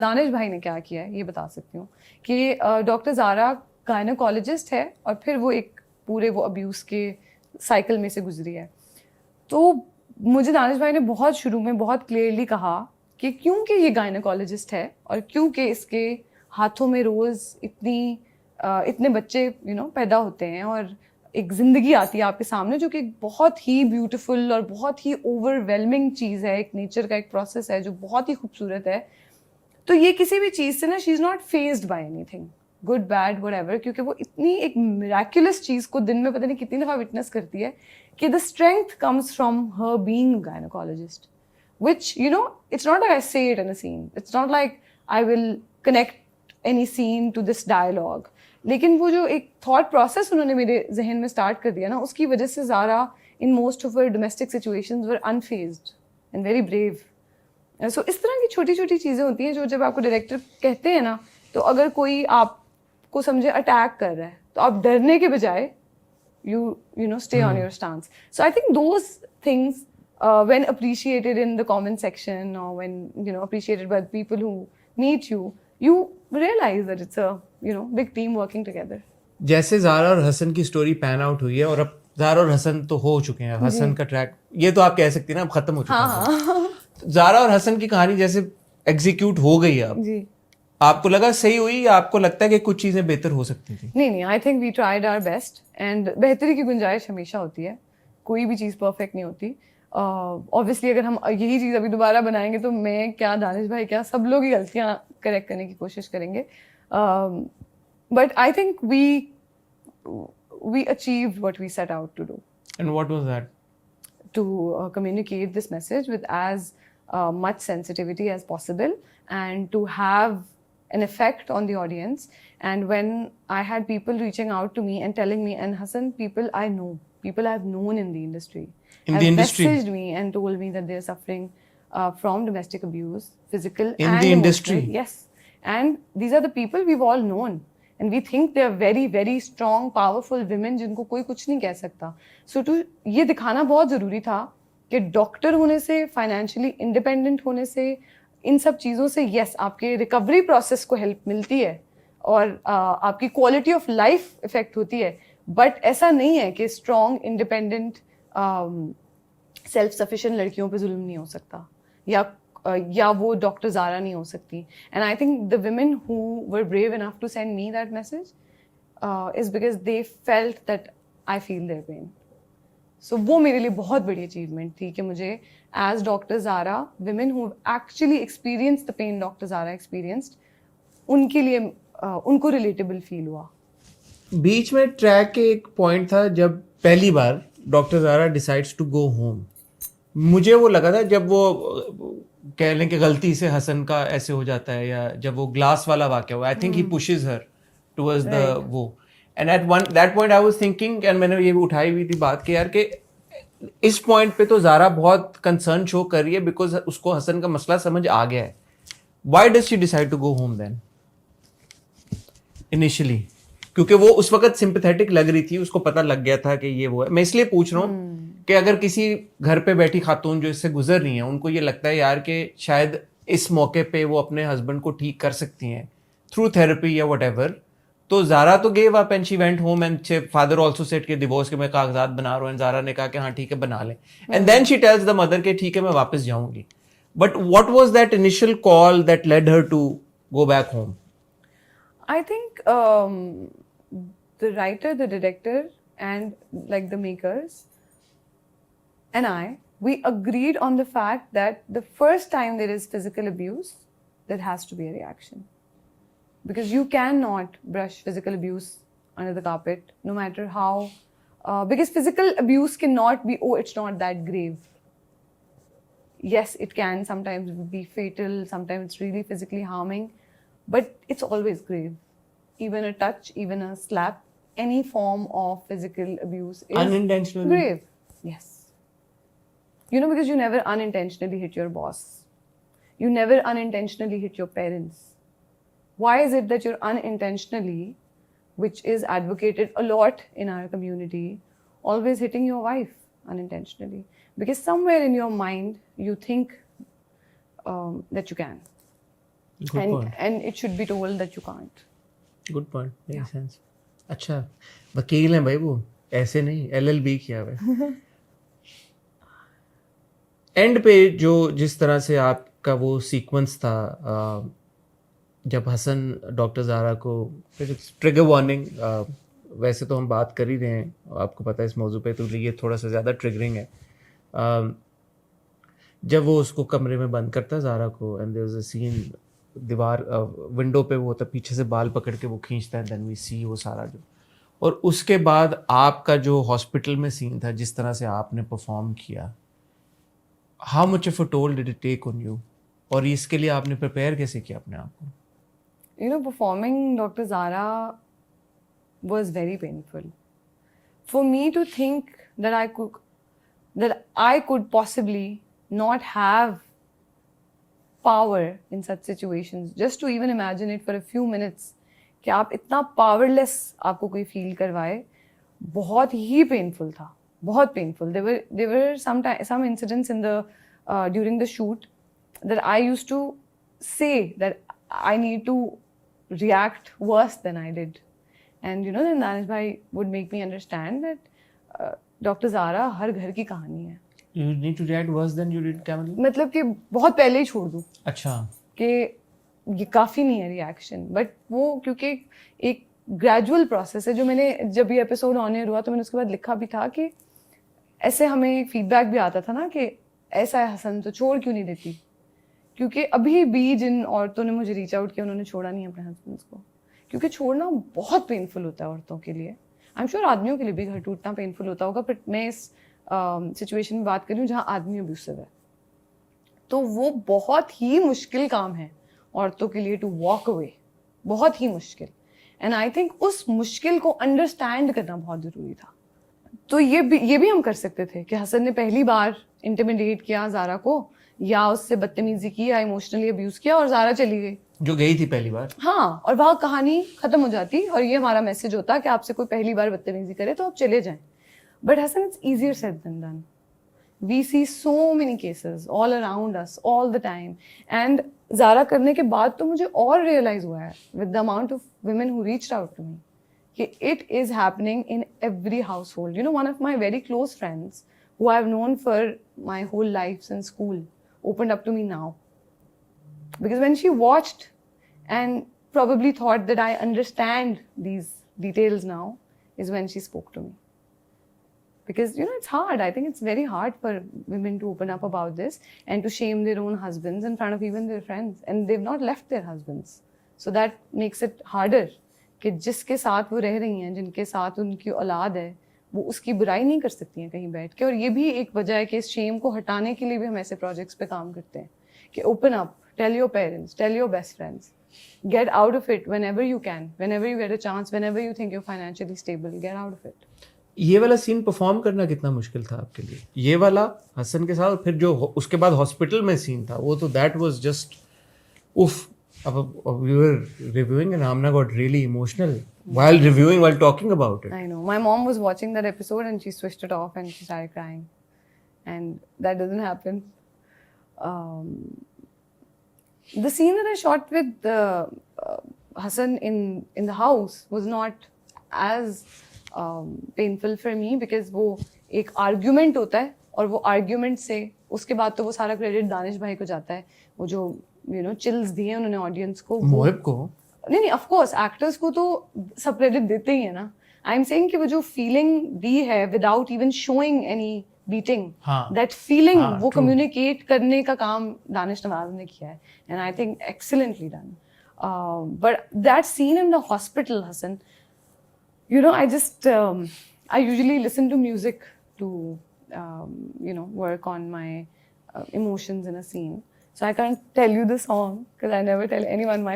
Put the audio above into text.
दानिश भाई ने क्या किया है ये बता सकती हूँ कि डॉक्टर ज़ारा गायनोकोलॉजिस्ट है और फिर वो एक पूरे वो अब्यूज़ के साइकिल में से गुजरी है। तो मुझे दानिश भाई ने बहुत शुरू में बहुत क्लियरली कहा कि क्योंकि ये गायनोकोलॉजिस्ट है और क्योंकि इसके हाथों में रोज़ इतने बच्चे पैदा होते हैं और एक ज़िंदगी आती है आपके सामने जो कि एक बहुत ही ब्यूटीफुल और बहुत ही ओवरवेलमिंग चीज़ है, एक नेचर का एक प्रोसेस है जो बहुत ही खूबसूरत है। तो ये किसी भी चीज़ से ना she is not fazed by anything good bad whatever, क्योंकि वो इतनी एक मिराक्युलस चीज़ को दिन में पता नहीं कितनी दफ़ा विटनेस करती है कि the strength comes from her being gynaecologist, which it's not like I say it in a scene, it's not like I will connect any scene to this dialogue, लेकिन वो जो एक थॉट प्रोसेस उन्होंने मेरे जहन में स्टार्ट कर दिया ना, उसकी वजह से Zara in most of her domestic situations were unfazed and very brave. So इस तरह की छोटी छोटी चीज़ें होती हैं जो जब आपको डायरेक्टर कहते हैं ना, तो अगर कोई आपको समझे अटैक कर रहा है तो आप डरने के बजाय you stay on your stance. So I think those things when appreciated in the comment section or when appreciated by the people who meet you, you realize that it's a big team working together. जैसे ज़ारा और हसन की story pan out हुई है और अब ज़ारा और हसन तो हो चुके हैं, हसन का ट्रैक ये तो आप कह सकती हैं ना अब खत्म हो चुका है। ज़ारा और हसन की कहानी जैसे एग्जीक्यूट हो गई है अब जी, आपको लगा सही हुई या आपको लगता है कि कुछ चीजें बेहतर हो सकती थी? नहीं, I think we tried our best and बेहतरी की गुंजाइश हमेशा होती है, कोई भी चीज़ परफेक्ट नहीं होती। ऑब्वियसली अगर हम यही चीज़ अभी दोबारा बनाएंगे तो मैं क्या, दानिश भाई क्या, सब लोग ही गलतियाँ करेक्ट करने की कोशिश करेंगे। But I think we achieved what we set out to do. And what was that? To communicate this message with as much sensitivity as possible and to have an effect on the audience. And when I had people reaching out to me and telling me, and Hassan, people I know, people I've known in the industry, have messaged me and told me that they're suffering from domestic abuse, physical in and the emotional. industry. Yes, and these are the people we've all known. And we think they are very very strong powerful women जिनको कोई कुछ नहीं कह सकता. So to ये दिखाना बहुत ज़रूरी था कि डॉक्टर होने से, फाइनेंशियली इंडिपेंडेंट होने से, इन सब चीज़ों से यस आपके रिकवरी प्रोसेस को हेल्प मिलती है और आपकी क्वालिटी ऑफ लाइफ इफेक्ट होती है, बट ऐसा नहीं है कि स्ट्रॉन्ग इंडिपेंडेंट सेल्फ सफिशिएंट लड़कियों पे जुल्म नहीं हो सकता या वो डॉक्टर ज़ारा नहीं हो सकती। And I think the women who were brave enough to send me that message is because they felt that I feel their pain. So वो मेरे लिए बहुत बड़ी अचीवमेंट थी कि मुझे as doctor Zara, women who actually experience the pain doctor Zara experienced, उनके लिए उनको रिलेटेबल फील हुआ। बीच में ट्रैक के एक पॉइंट था जब पहली बार doctor Zara decides to go home. मुझे वो लगा था जब वो कह लें कि गलती से हसन का ऐसे हो जाता है या जब वो ग्लास वाला वाक़या हुआ, I think he pushes her towards the वो, and at that point I was thinking, and मैंने ये भी उठाई हुई थी बात कि यार कि इस पॉइंट पे तो ज़ारा बहुत कंसर्न शो कर रही है बिकॉज उसको हसन का मसला समझ आ गया है। Why does she decide to go home then initially? क्योंकि वो उस वक्त सिंपैथेटिक लग रही थी, उसको पता लग गया था कि ये वो है। मैं इसलिए पूछ रहा हूँ कि अगर किसी घर पे बैठी खातून जो इससे गुजर रही है, उनको ये लगता है यार कि शायद इस मौके पे वो अपने हस्बैंड को ठीक कर सकती हैं थ्रू थेरेपी या व्हाटएवर, तो ज़ारा तो gave up and she went home and father also said कि डिवोर्स के मैं कागजात बना रहा हूँ, एंड ज़ारा ने कहा कि हाँ ठीक है बना लें, and then she tells the mother कि ठीक है मैं वापस जाऊंगी। But what was that initial call that led her to go back home? I think the writer, the director, and like the makers and we agreed on the fact that the first time there is physical abuse, there has to be a reaction. Because you cannot brush physical abuse under the carpet, no matter how, because physical abuse cannot be, oh, it's not that grave. Yes, it can sometimes be fatal, sometimes it's really physically harming, but it's always grave. Even a touch, even a slap, any form of physical abuse is Unintentionally grave. Yes. Because you never unintentionally hit your boss. You never unintentionally hit your parents. Why is it that you're unintentionally, which is advocated a lot in our community, always hitting your wife unintentionally? Because somewhere in your mind, you think that you can. Good point. and it should be told that you can't. Good point, make sense. अच्छा, वकील हैं भाई वो, ऐसे नहीं, LLB किया हुआ है. एंड पे जो जिस तरह से आपका वो सीक्वेंस था, जब हसन डॉक्टर ज़ारा को, ट्रिगर वार्निंग, वैसे तो हम बात कर ही रहे हैं, आपको पता है इस मौजू पे, तो ये थोड़ा सा ज़्यादा ट्रिगरिंग है. जब वो उसको कमरे में बंद करता है ज़ारा को, and there was a scene, दीवार विंडो पे वो होता है, पीछे से बाल पकड़ के वो खींचता है, देन वी सी वो सारा जो, और उसके बाद आपका जो हॉस्पिटल में सीन था, जिस तरह से आपने परफॉर्म किया, how much of a toll did it take on you, और इसके लिए आपने प्रिपेयर कैसे किया अपने आप को? You know, performing Dr. Zara was very painful. For me to think that I could possibly not have power in such situations, just to even imagine it for a few minutes, कि आप इतना powerless आपको कोई feel करवाए, बहुत ही painful था, बहुत painful. There were some incidents in the during the shoot that I used to say that I need to react worse than I did. And you know, then Danish bhai would make me understand that Dr. Zara हर घर की कहानी है. You need to react worse than you did, क्या मतलब? मतलब कि बहुत पहले ही छोड़ दूँ अच्छा, कि ये काफ़ी नहीं है रिएक्शन, बट वो क्योंकि एक ग्रेजुअल प्रोसेस है, जो मैंने जब ये एपिसोड ऑन एयर हुआ तो मैंने उसके बाद लिखा भी था कि ऐसे हमें फीडबैक भी आता था ना कि ऐसा है हसन, तो छोड़ क्यों नहीं देती, क्योंकि अभी भी जिन औरतों ने मुझे रीच आउट किया उन्होंने छोड़ा नहीं अपने हस्बैंड्स को, क्योंकि छोड़ना बहुत पेनफुल होता है औरतों के लिए. आई एम श्योर आदमियों के लिए भी घर टूटना पेनफुल होता होगा, बट मैं इस सिचुएशन में बात कर रही हूँ जहाँ आदमी अब्यूसिव है, तो वो बहुत ही मुश्किल काम है औरतों के लिए टू वॉक अवे, बहुत ही मुश्किल. एंड आई थिंक उस मुश्किल को अंडरस्टैंड करना बहुत ज़रूरी था. तो ये भी हम कर सकते थे कि हसन ने पहली बार इंटिमिडेट किया ज़ारा को, या उससे बदतमीजी की, या इमोशनली अब्यूज किया, और ज़ारा चली गई, जो गई थी पहली बार. हाँ, और वहाँ कहानी खत्म हो जाती, और ये हमारा मैसेज होता कि आपसे कोई पहली बार बदतमीजी करे तो आप चले जाएं. But Hasan, it's easier said than done. We see so many cases all around us all the time, and Zara करने के बाद तो मुझे और रियलाइज हुआ है with the amount of women who reached out to me कि it is happening in every household. You know, one of my very close friends who I've known for my whole life since school opened up to me now, because when she watched and probably thought that I understand these details now is when she spoke to me. Because, you know, it's hard. I think it's very hard for women to open up about this and to shame their own husbands in front of even their friends. And they've not left their husbands. So that makes it harder कि जिसके साथ वो रह रही हैं, जिनके साथ उनकी औलाद है, वो उसकी बुराई नहीं कर सकती हैं कहीं बैठ के. और ये भी एक वजह है कि इस शेम को हटाने के लिए भी हम ऐसे प्रोजेक्ट्स पे काम करते हैं कि open up, tell your parents, tell your best friends, get out of it whenever you can, whenever you get a chance, whenever you think you're financially stable, get out of it. ये वाला scene perform करना कितना मुश्किल था आपके लिए, ये वाला हसन के साथ, फिर जो उसके बाद हॉस्पिटल में सीन था वो तो दैट वाज जस्ट उफ. We were reviewing and Amna got really emotional while reviewing, while talking about it. I know. My mom was watching that episode and she switched it off and she started crying. And that doesn't happen. The scene that I shot with Hassan in the house was not as painful for me, because वो एक argument होता है, और वो argument से उसके बाद तो वो सारा credit दानिश भाई को जाता है. वो जो चिल्स दिए उन्होंने ऑडियंस को, मोहिब को नहीं, ऑफ कोर्स एक्टर्स को तो सब क्रेडिट देते ही है ना. आई एम सेइंग कि वो जो फीलिंग दी है without even showing any beating, that feeling वो कम्युनिकेट करने का काम दानिश नवाज ने किया है, and I think excellently done. But that scene in the hospital, Hasan, you know, I usually listen to music to work on my emotions in a scene. So I can't tell you the song because I never tell anyone my